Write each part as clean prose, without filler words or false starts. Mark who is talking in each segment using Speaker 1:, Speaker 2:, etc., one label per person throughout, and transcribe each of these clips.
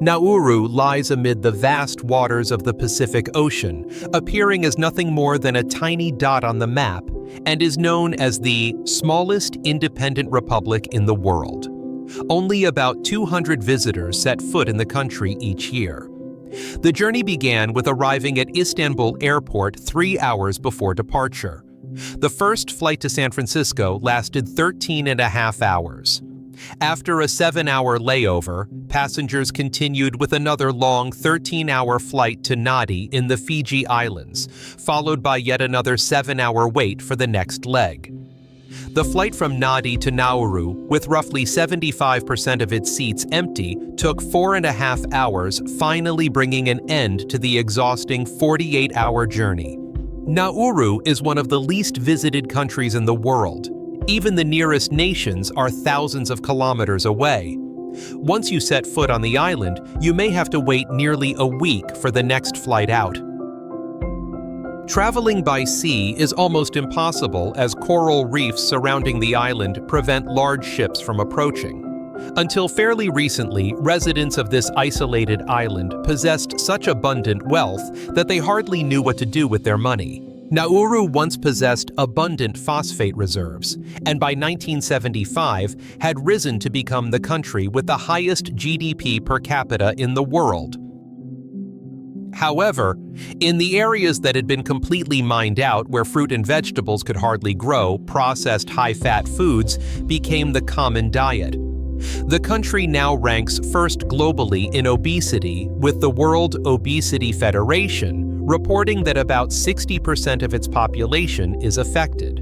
Speaker 1: Nauru lies amid the vast waters of the Pacific Ocean, appearing as nothing more than a tiny dot on the map, and is known as the smallest independent republic in the world. Only about 200 visitors set foot in the country each year. The journey began with arriving at Istanbul Airport 3 hours before departure. The first flight to San Francisco lasted 13.5 hours. After a 7-hour layover, passengers continued with another long 13-hour flight to Nadi in the Fiji Islands, followed by yet another 7-hour wait for the next leg. The flight from Nadi to Nauru, with roughly 75% of its seats empty, took 4.5 hours, finally bringing an end to the exhausting 48-hour journey. Nauru is one of the least visited countries in the world. Even the nearest nations are thousands of kilometers away. Once you set foot on the island, you may have to wait nearly a week for the next flight out. Traveling by sea is almost impossible as coral reefs surrounding the island prevent large ships from approaching. Until fairly recently, residents of this isolated island possessed such abundant wealth that they hardly knew what to do with their money. Nauru once possessed abundant phosphate reserves, and by 1975 had risen to become the country with the highest GDP per capita in the world. However, in the areas that had been completely mined out where fruit and vegetables could hardly grow, processed high-fat foods became the common diet. The country now ranks first globally in obesity, with the World Obesity Federation reporting that about 60% of its population is affected.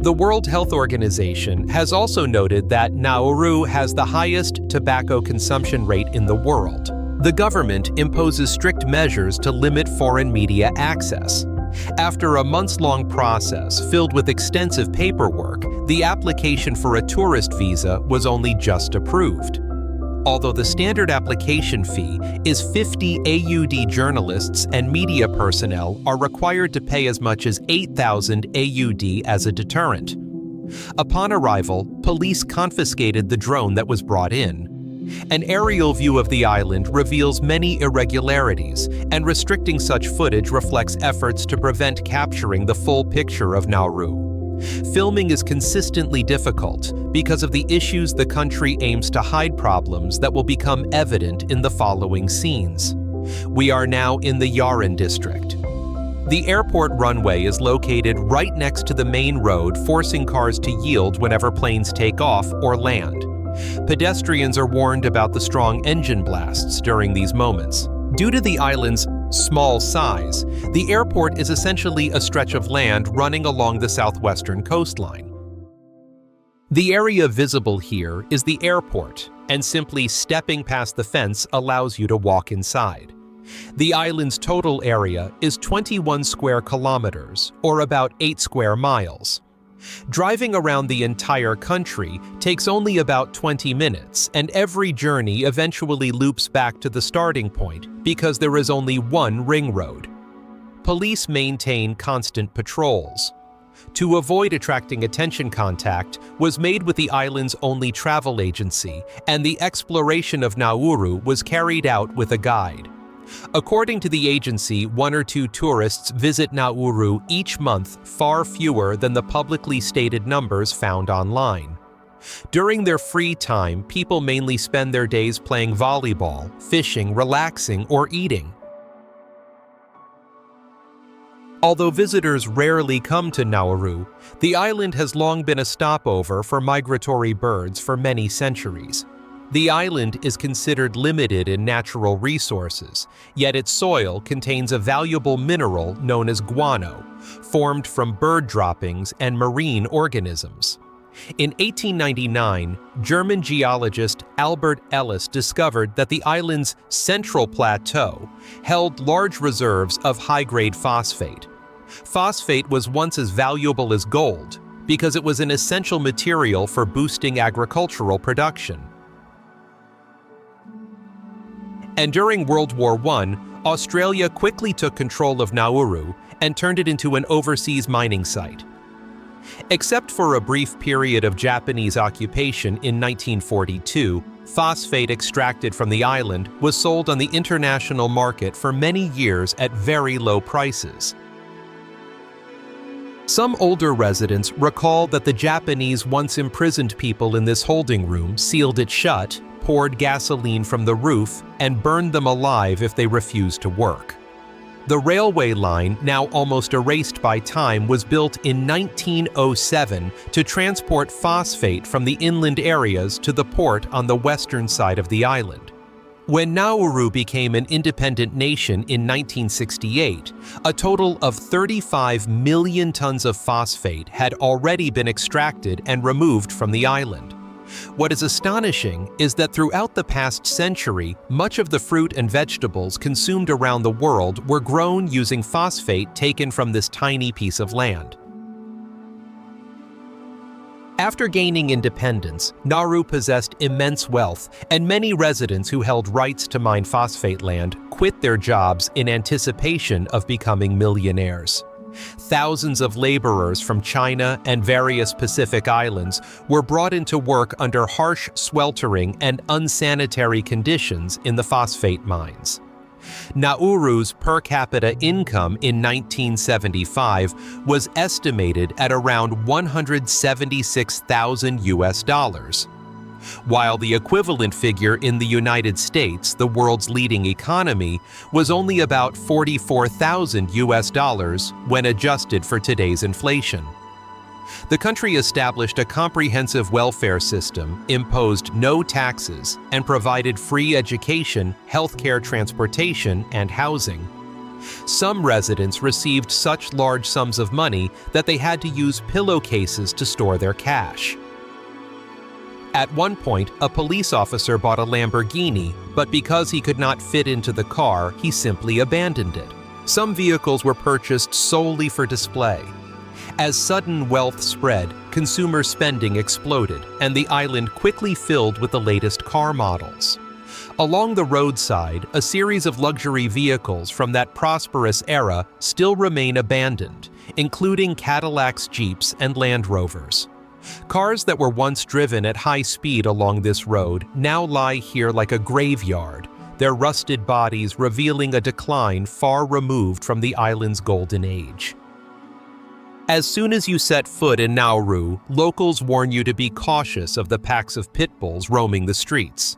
Speaker 1: The World Health Organization has also noted that Nauru has the highest tobacco consumption rate in the world. The government imposes strict measures to limit foreign media access. After a months-long process filled with extensive paperwork, the application for a tourist visa was only just approved. Although the standard application fee is 50 AUD, journalists and media personnel are required to pay as much as 8,000 AUD as a deterrent. Upon arrival, police confiscated the drone that was brought in. An aerial view of the island reveals many irregularities, and restricting such footage reflects efforts to prevent capturing the full picture of Nauru. Filming is consistently difficult because of the issues the country aims to hide, problems that will become evident in the following scenes. We are now in the Yaren district. The airport runway is located right next to the main road, forcing cars to yield whenever planes take off or land. Pedestrians are warned about the strong engine blasts during these moments. Due to the island's small size, the airport is essentially a stretch of land running along the southwestern coastline. The area visible here is the airport, and simply stepping past the fence allows you to walk inside. The island's total area is 21 square kilometers, or about 8 square miles. Driving around the entire country takes only about 20 minutes, and every journey eventually loops back to the starting point because there is only one ring road. Police maintain constant patrols. To avoid attracting attention, contact was made with the island's only travel agency, and the exploration of Nauru was carried out with a guide. According to the agency, 1 or 2 tourists visit Nauru each month, far fewer than the publicly stated numbers found online. During their free time, people mainly spend their days playing volleyball, fishing, relaxing, or eating. Although visitors rarely come to Nauru, the island has long been a stopover for migratory birds for many centuries. The island is considered limited in natural resources, yet its soil contains a valuable mineral known as guano, formed from bird droppings and marine organisms. In 1899, German geologist Albert Ellis discovered that the island's central plateau held large reserves of high-grade phosphate. Phosphate was once as valuable as gold because it was an essential material for boosting agricultural production. And during World War I, Australia quickly took control of Nauru and turned it into an overseas mining site. Except for a brief period of Japanese occupation in 1942, Phosphate extracted from the island was sold on the international market for many years at very low prices. Some older residents recall that the Japanese once imprisoned people in this holding room, sealed it shut, poured gasoline from the roof, and burned them alive if they refused to work. The railway line, now almost erased by time, was built in 1907 to transport phosphate from the inland areas to the port on the western side of the island. When Nauru became an independent nation in 1968, a total of 35 million tons of phosphate had already been extracted and removed from the island. What is astonishing is that throughout the past century, much of the fruit and vegetables consumed around the world were grown using phosphate taken from this tiny piece of land. After gaining independence, Nauru possessed immense wealth, and many residents who held rights to mine phosphate land quit their jobs in anticipation of becoming millionaires. Thousands of laborers from China and various Pacific islands were brought into work under harsh, sweltering, and unsanitary conditions in the phosphate mines. Nauru's per capita income in 1975 was estimated at around 176,000 US dollars, while the equivalent figure in the United States, the world's leading economy, was only about 44,000 US dollars when adjusted for today's inflation. The country established a comprehensive welfare system, imposed no taxes, and provided free education, healthcare, transportation, and housing. Some residents received such large sums of money that they had to use pillowcases to store their cash. At one point, a police officer bought a Lamborghini, but because he could not fit into the car, he simply abandoned it. Some vehicles were purchased solely for display. As sudden wealth spread, consumer spending exploded, and the island quickly filled with the latest car models. Along the roadside, a series of luxury vehicles from that prosperous era still remain abandoned, including Cadillacs, Jeeps, and Land Rovers. Cars that were once driven at high speed along this road now lie here like a graveyard, their rusted bodies revealing a decline far removed from the island's golden age. As soon as you set foot in Nauru, locals warn you to be cautious of the packs of pit bulls roaming the streets.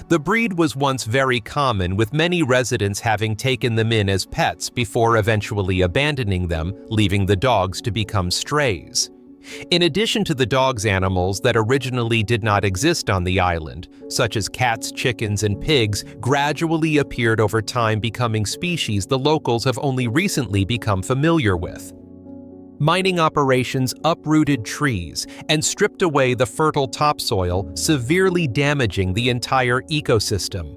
Speaker 1: The breed was once very common, with many residents having taken them in as pets before eventually abandoning them, leaving the dogs to become strays. In addition to the dogs, animals that originally did not exist on the island, such as cats, chickens, and pigs, gradually appeared over time, becoming species the locals have only recently become familiar with. Mining operations uprooted trees and stripped away the fertile topsoil, severely damaging the entire ecosystem.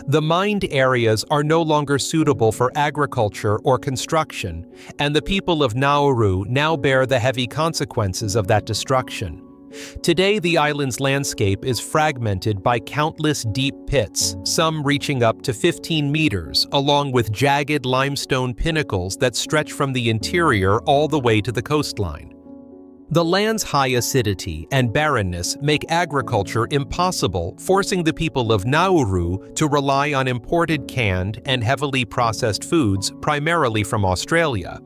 Speaker 1: The mined areas are no longer suitable for agriculture or construction, and the people of Nauru now bear the heavy consequences of that destruction. Today, the island's landscape is fragmented by countless deep pits, some reaching up to 15 meters, along with jagged limestone pinnacles that stretch from the interior all the way to the coastline. The land's high acidity and barrenness make agriculture impossible, forcing the people of Nauru to rely on imported canned and heavily processed foods, primarily from Australia.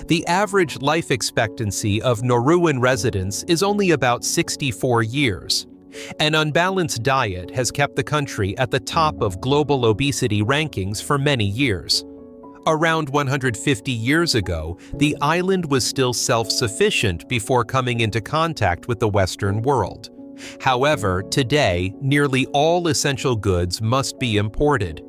Speaker 1: The average life expectancy of Nauruan residents is only about 64 years. An unbalanced diet has kept the country at the top of global obesity rankings for many years. Around 150 years ago, the island was still self-sufficient before coming into contact with the Western world. However, today, nearly all essential goods must be imported.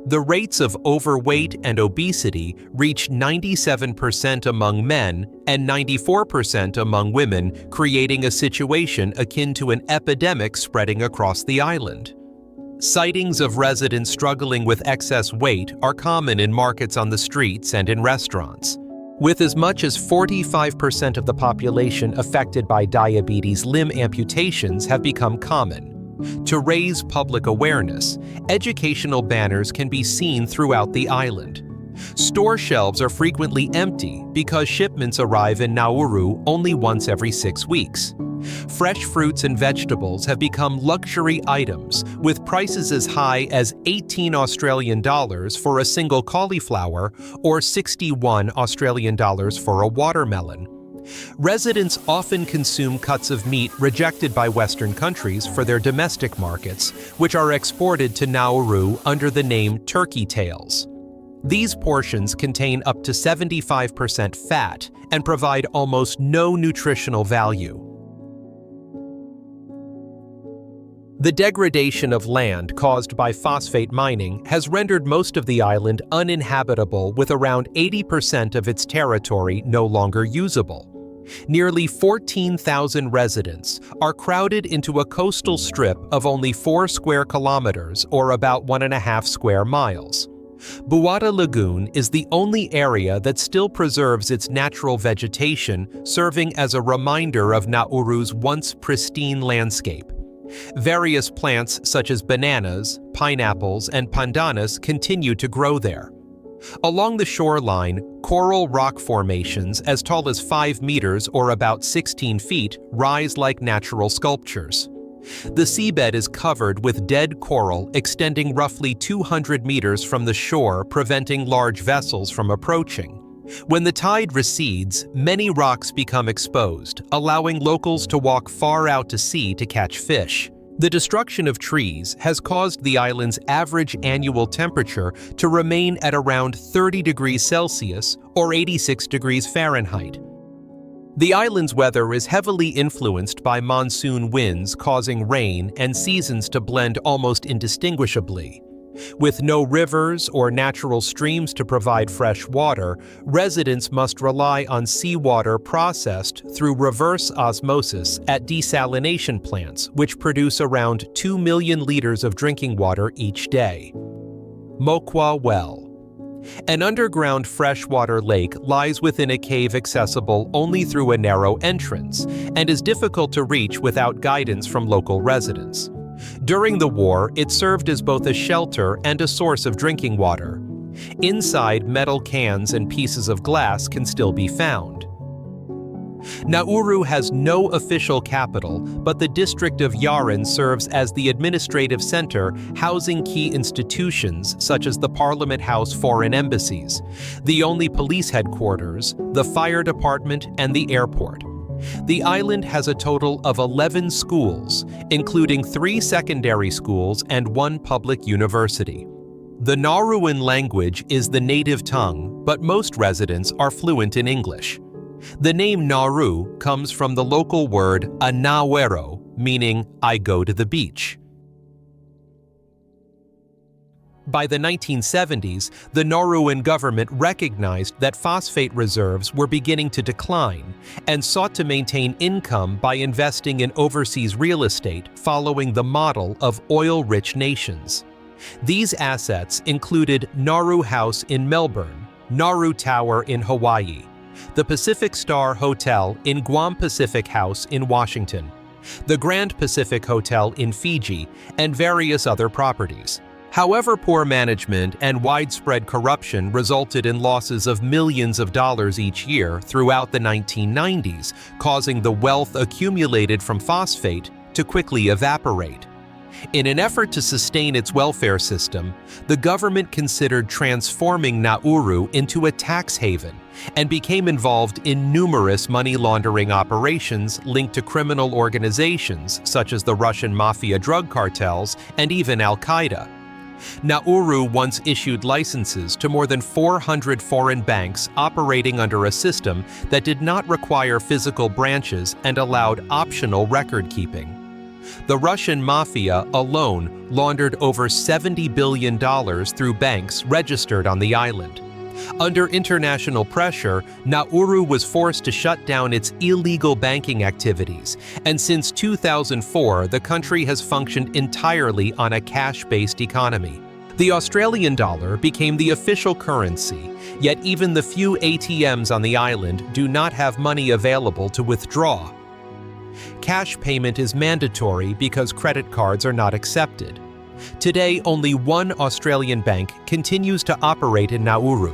Speaker 1: The rates of overweight and obesity reach 97% among men and 94% among women, creating a situation akin to an epidemic spreading across the island. Sightings of residents struggling with excess weight are common in markets, on the streets, and in restaurants. With as much as 45% of the population affected by diabetes, limb amputations have become common. To raise public awareness, educational banners can be seen throughout the island. Store shelves are frequently empty because shipments arrive in Nauru only once every 6 weeks. Fresh fruits and vegetables have become luxury items, with prices as high as 18 Australian dollars for a single cauliflower or 61 Australian dollars for a watermelon. Residents often consume cuts of meat rejected by Western countries for their domestic markets, which are exported to Nauru under the name turkey tails. These portions contain up to 75% fat and provide almost no nutritional value. The degradation of land caused by phosphate mining has rendered most of the island uninhabitable, with around 80% of its territory no longer usable. Nearly 14,000 residents are crowded into a coastal strip of only 4 square kilometers, or about 1.5 square miles. Buata Lagoon is the only area that still preserves its natural vegetation, serving as a reminder of Nauru's once pristine landscape. Various plants such as bananas, pineapples, and pandanus continue to grow there. Along the shoreline, coral rock formations as tall as 5 meters or about 16 feet rise like natural sculptures. The seabed is covered with dead coral extending roughly 200 meters from the shore, preventing large vessels from approaching. When the tide recedes, many rocks become exposed, allowing locals to walk far out to sea to catch fish. The destruction of trees has caused the island's average annual temperature to remain at around 30 degrees Celsius or 86 degrees Fahrenheit. The island's weather is heavily influenced by monsoon winds causing rain and seasons to blend almost indistinguishably. With no rivers or natural streams to provide fresh water, residents must rely on seawater processed through reverse osmosis at desalination plants, which produce around 2 million liters of drinking water each day. Mokwa Well. An underground freshwater lake lies within a cave accessible only through a narrow entrance and is difficult to reach without guidance from local residents. During the war, it served as both a shelter and a source of drinking water. Inside, metal cans and pieces of glass can still be found. Nauru has no official capital, but the district of Yaren serves as the administrative center, housing key institutions such as the Parliament House foreign embassies, the only police headquarters, the fire department, and the airport. The island has a total of 11 schools, including 3 secondary schools and 1 public university. The Nauruan language is the native tongue, but most residents are fluent in English. The name Nauru comes from the local word anawero, meaning "I go to the beach." By the 1970s, the Nauruan government recognized that phosphate reserves were beginning to decline and sought to maintain income by investing in overseas real estate following the model of oil-rich nations. These assets included Nauru House in Melbourne, Nauru Tower in Hawaii, the Pacific Star Hotel in Guam Pacific House in Washington, the Grand Pacific Hotel in Fiji, and various other properties. However, poor management and widespread corruption resulted in losses of millions of dollars each year throughout the 1990s, causing the wealth accumulated from phosphate to quickly evaporate. In an effort to sustain its welfare system, the government considered transforming Nauru into a tax haven and became involved in numerous money laundering operations linked to criminal organizations such as the Russian mafia drug cartels and even Al-Qaeda. Nauru once issued licenses to more than 400 foreign banks operating under a system that did not require physical branches and allowed optional record-keeping. The Russian mafia alone laundered over $70 billion through banks registered on the island. Under international pressure, Nauru was forced to shut down its illegal banking activities, and since 2004, the country has functioned entirely on a cash-based economy. The Australian dollar became the official currency, yet even the few ATMs on the island do not have money available to withdraw. Cash payment is mandatory because credit cards are not accepted. Today, only one Australian bank continues to operate in Nauru.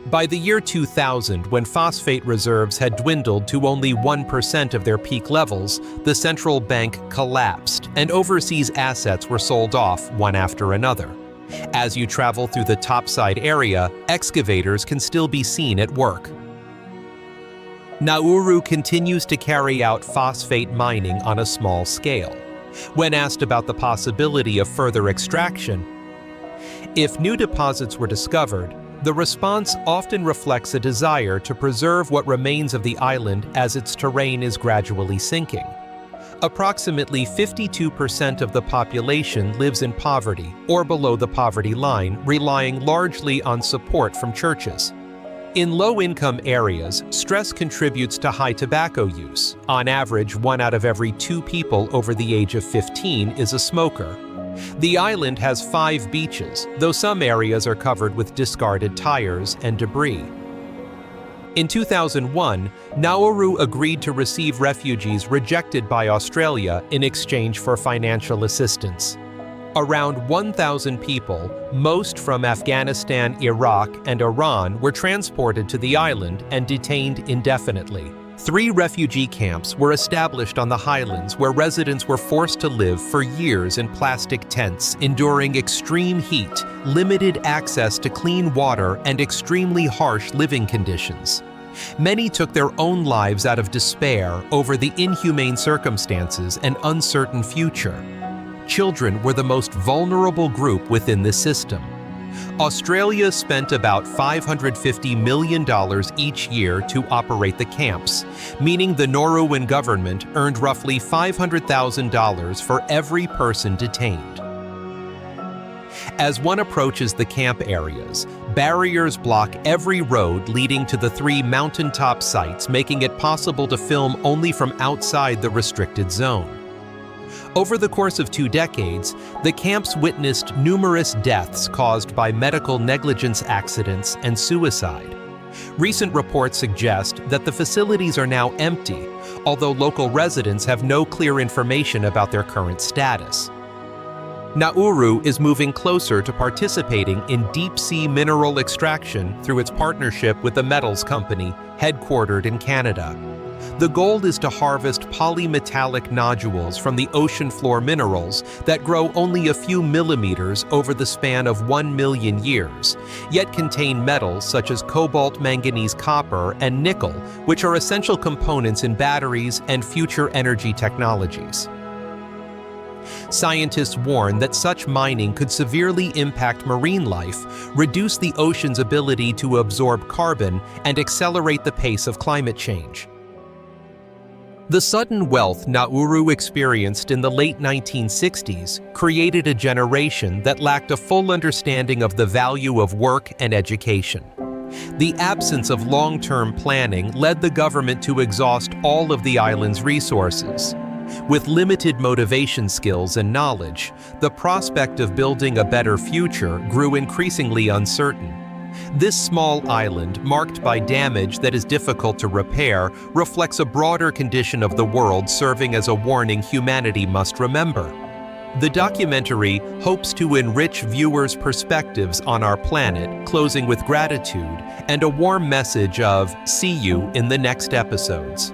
Speaker 1: By the year 2000, when phosphate reserves had dwindled to only 1% of their peak levels, the central bank collapsed and overseas assets were sold off one after another. As you travel through the topside area, excavators can still be seen at work. Nauru continues to carry out phosphate mining on a small scale. When asked about the possibility of further extraction, if new deposits were discovered, the response often reflects a desire to preserve what remains of the island as its terrain is gradually sinking. Approximately 52% of the population lives in poverty or below the poverty line, relying largely on support from churches. In low-income areas, stress contributes to high tobacco use. On average, 1 out of every 2 people over the age of 15 is a smoker. The island has 5 beaches, though some areas are covered with discarded tires and debris. In 2001, Nauru agreed to receive refugees rejected by Australia in exchange for financial assistance. Around 1,000 people, most from Afghanistan, Iraq, and Iran, were transported to the island and detained indefinitely. 3 refugee camps were established on the highlands where residents were forced to live for years in plastic tents, enduring extreme heat, limited access to clean water, and extremely harsh living conditions. Many took their own lives out of despair over the inhumane circumstances and uncertain future. Children were the most vulnerable group within the system. Australia spent about $550 million each year to operate the camps, meaning the Nauruan government earned roughly $500,000 for every person detained. As one approaches the camp areas, barriers block every road leading to the 3 mountaintop sites, making it possible to film only from outside the restricted zone. Over the course of 2 decades, the camps witnessed numerous deaths caused by medical negligence accidents and suicide. Recent reports suggest that the facilities are now empty, although local residents have no clear information about their current status. Nauru is moving closer to participating in deep-sea mineral extraction through its partnership with the metals company, headquartered in Canada. The goal is to harvest polymetallic nodules from the ocean floor minerals that grow only a few millimeters over the span of 1 million years, yet contain metals such as cobalt, manganese, copper, and nickel, which are essential components in batteries and future energy technologies. Scientists warn that such mining could severely impact marine life, reduce the ocean's ability to absorb carbon, and accelerate the pace of climate change. The sudden wealth Nauru experienced in the late 1960s created a generation that lacked a full understanding of the value of work and education. The absence of long-term planning led the government to exhaust all of the island's resources. With limited motivation skills and knowledge, the prospect of building a better future grew increasingly uncertain. This small island, marked by damage that is difficult to repair, reflects a broader condition of the world, serving as a warning humanity must remember. The documentary hopes to enrich viewers' perspectives on our planet, closing with gratitude and a warm message of "see you in the next episodes."